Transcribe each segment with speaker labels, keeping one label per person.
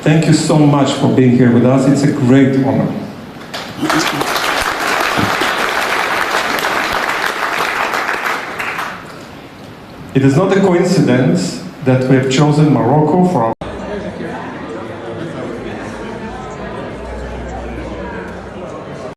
Speaker 1: Thank you so much for being here with us. It's a great honor. It is not a coincidence that we have chosen Morocco for our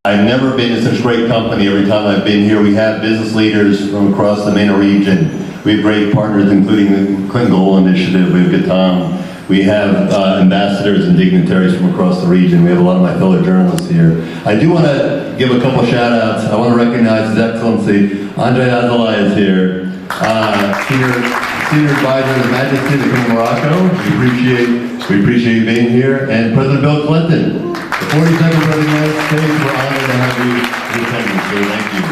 Speaker 2: I've never been in such great company. Every time I've been here, we have business leaders from across the MENA region. We have great partners, including the Clinton Goal Initiative. We have Gatam. We have ambassadors and dignitaries from across the region. We have a lot of my fellow journalists here. I do want to give a couple shout outs. I want to recognize His Excellency Andre ازولاي is here, Senior Advisor to the Majesty of the King of Morocco. We appreciate you being here. And President Bill Clinton, the 42nd President of the United States, we're honored to have you in attendance, so thank you.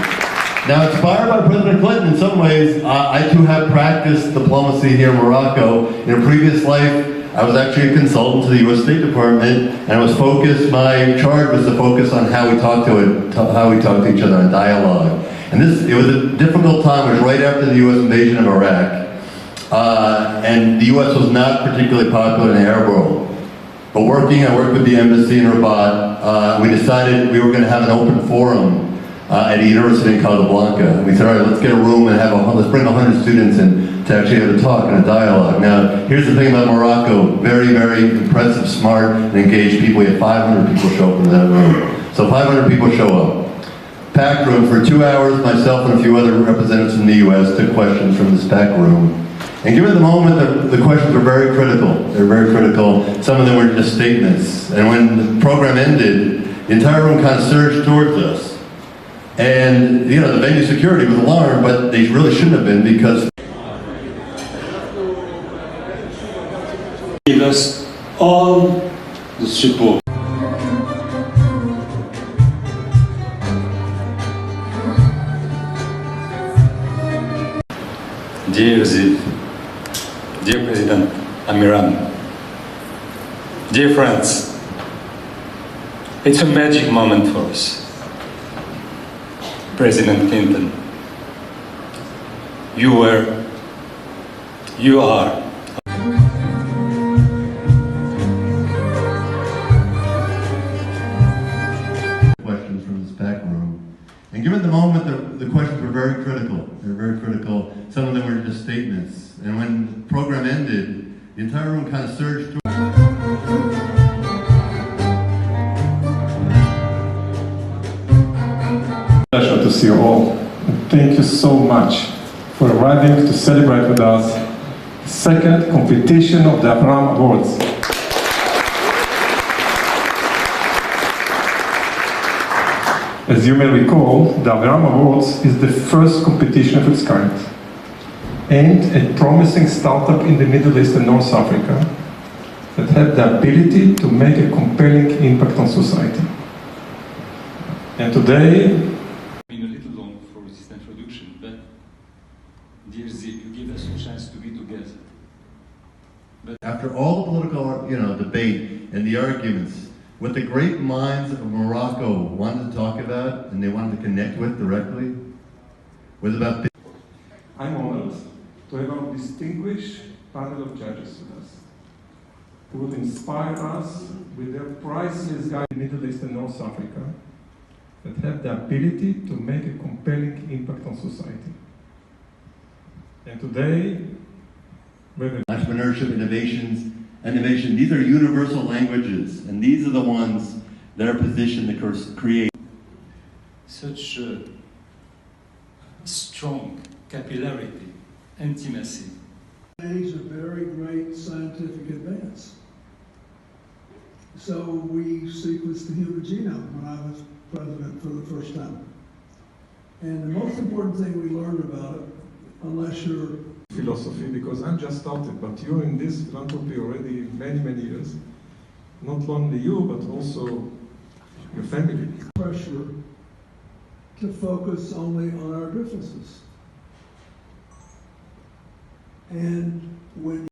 Speaker 2: Now, inspired by President Clinton, in some ways, I too have practiced diplomacy here in Morocco. In a previous life, I was actually a consultant to the U.S. State Department, and I was focused. My charge was to focus on how we talk to each other in dialogue. And it was a difficult time. It was right after the U.S. invasion of Iraq, and the U.S. was not particularly popular in the Arab world. But I worked with the embassy in Rabat. We decided we were going to have an open forum at a university in Casablanca. We said, all right, let's get a room and let's bring 100 students in to actually have a talk and a dialogue. Now, here's the thing about Morocco. Very, very impressive, smart, and engaged people. We had 500 people show up in that room. So 500 people show up. Packed room for 2 hours. Myself and a few other representatives from the U.S. took questions from this packed room. And given the moment, the questions were very critical. They were very critical. Some of them were just statements. And when the program ended, the entire room kind of surged towards us. And, you know, the venue security was alarmed, but they really shouldn't have been, because
Speaker 3: give us all the support. Dear Ziv, dear President Afiram, dear friends, it's a magic moment for us. President Clinton, you are
Speaker 2: questions from this back room. And given the moment, the questions were very critical. They were very critical. Some of them were just statements. And when the program ended, the entire room kind of surged through.
Speaker 1: Pleasure to see you all. And thank you so much for arriving to celebrate with us the second competition of the Afiram Awards. As you may recall, the Afiram Awards is the first competition of its kind, aimed at promising startups in the Middle East and North Africa that have the ability to make a compelling impact on society. And today,
Speaker 3: been a little long for this introduction, but dear Ziv, you give us a chance to be together. But
Speaker 2: after all the political, debate and the arguments, what the great minds of Morocco wanted to talk about and they wanted to connect with directly was about.
Speaker 1: I'm honored to have our distinguished panel of judges with us, who will inspire us with their priceless guide in Middle East and North Africa that have the ability to make a compelling impact on society. And today,
Speaker 2: Entrepreneurship, innovation, these are universal languages, and these are the ones that are positioned to create
Speaker 3: such a strong capillarity, intimacy.
Speaker 4: Age of very great scientific advance. So we sequenced the human genome when I was president for the first time. And the most important thing we learned about it, unless you're
Speaker 1: philosophy, because I'm just started, but you're in this philanthropy already many, many years. Not only you, but also your family.
Speaker 4: Pressure to focus only on our differences. And when